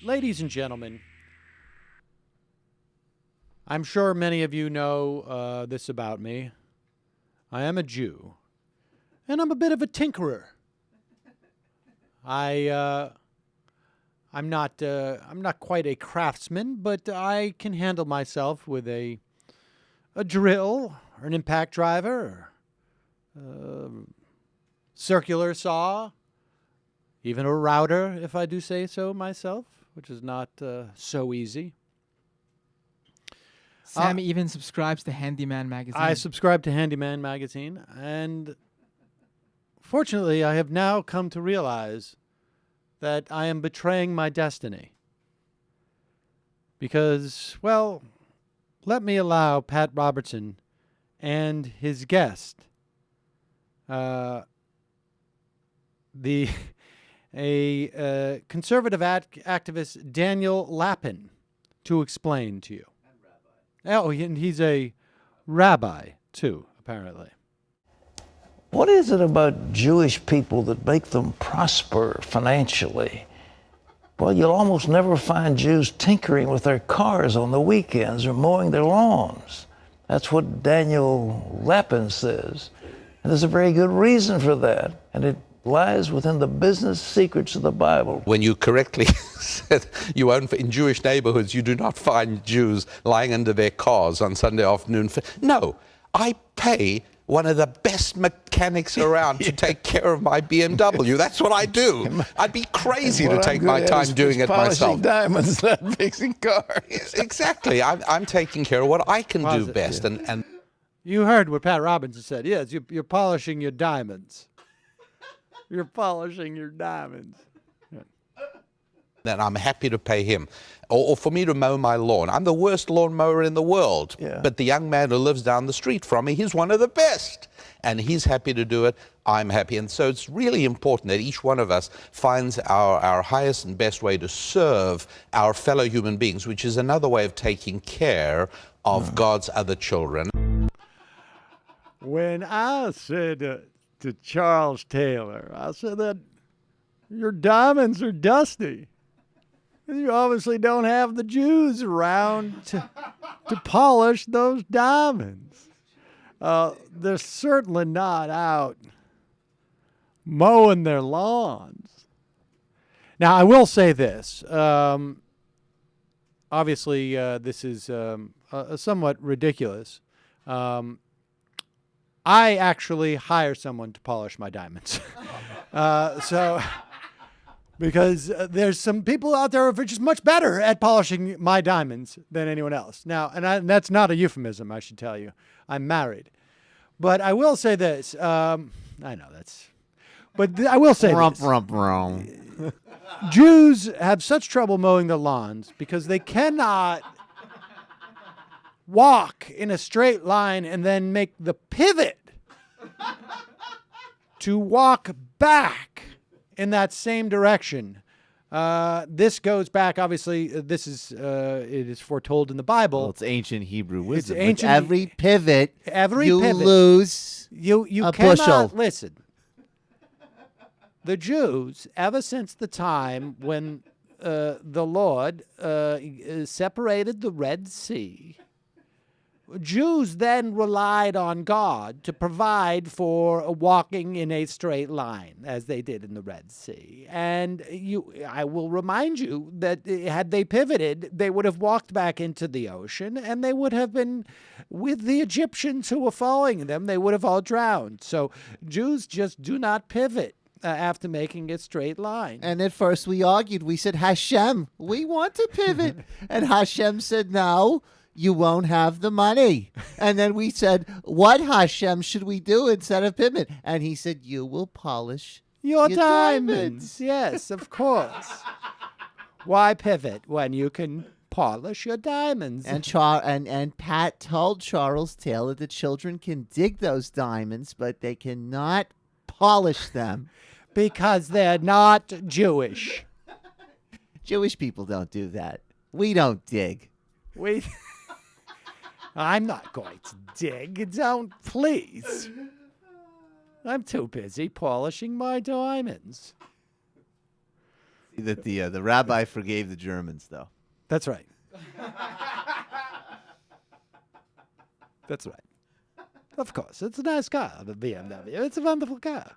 Ladies and gentlemen, I'm sure many of you know this about me. I am a Jew, and I'm a bit of a tinkerer. I'm not quite a craftsman, but I can handle myself with a drill or an impact driver, or circular saw, even a router, if I do say so myself, which is not so easy. Sam even subscribes to Handyman magazine. I subscribe to Handyman magazine, and fortunately, I have now come to realize that I am betraying my destiny. Because, well, let me allow Pat Robertson and his guest, conservative activist Daniel Lapin, to explain to you. Oh, and he's a rabbi, too, apparently. What is it about Jewish people that make them prosper financially? Well, you'll almost never find Jews tinkering with their cars on the weekends or mowing their lawns. That's what Daniel Lapin says. And there's a very good reason for that. And it lies within the business secrets of the Bible. When you correctly said in Jewish neighborhoods, you do not find Jews lying under their cars on Sunday afternoon. No, I pay one of the best mechanics around to take care of my BMW. That's what I do. I'd be crazy to take my time doing it myself. Polishing diamonds, not fixing cars. Exactly. I'm taking care of what I can do best. And you heard what Pat Robertson said. Yes, you're polishing your diamonds. You're polishing your diamonds. then I'm happy to pay him. Or for me to mow my lawn. I'm the worst lawn mower in the world. Yeah. But the young man who lives down the street from me, he's one of the best. And he's happy to do it. I'm happy. And so it's really important that each one of us finds our highest and best way to serve our fellow human beings, which is another way of taking care of God's other children. When I said to Charles Taylor, I said that your diamonds are dusty. You obviously don't have the Jews around to polish those diamonds. They're certainly not out mowing their lawns. Now, I will say this. Obviously, this is somewhat ridiculous. I actually hire someone to polish my diamonds. Because there's some people out there who are just much better at polishing my diamonds than anyone else. Now, and that's not a euphemism, I should tell you. I'm married. But I will say this. I know that's... But I will say this. Jews have such trouble mowing the lawns because they cannot walk in a straight line and then make the pivot to walk back in that same direction. This goes back, obviously, it is foretold in the Bible. Well, it's ancient Hebrew wisdom. It's ancient, every pivot, you pivot, lose you a cannot, bushel. Listen, the Jews, ever since the time when the Lord separated the Red Sea, Jews then relied on God to provide for walking in a straight line, as they did in the Red Sea. And I will remind you that had they pivoted, they would have walked back into the ocean, and they would have been with the Egyptians who were following them. They would have all drowned. So Jews just do not pivot after making a straight line. And at first we argued. We said, Hashem, we want to pivot. And Hashem said, no. You won't have the money. And then we said, what, Hashem, should we do instead of pivot? And he said, you will polish your diamonds. Yes, of course. Why pivot when you can polish your diamonds? And Pat told Charles Taylor the children can dig those diamonds, but they cannot polish them. Because they're not Jewish. Jewish people don't do that. We don't dig. I'm not going to dig. Don't, please. I'm too busy polishing my diamonds. That the rabbi forgave the Germans, though. That's right. That's right. Of course. It's a nice car, the BMW. It's a wonderful car.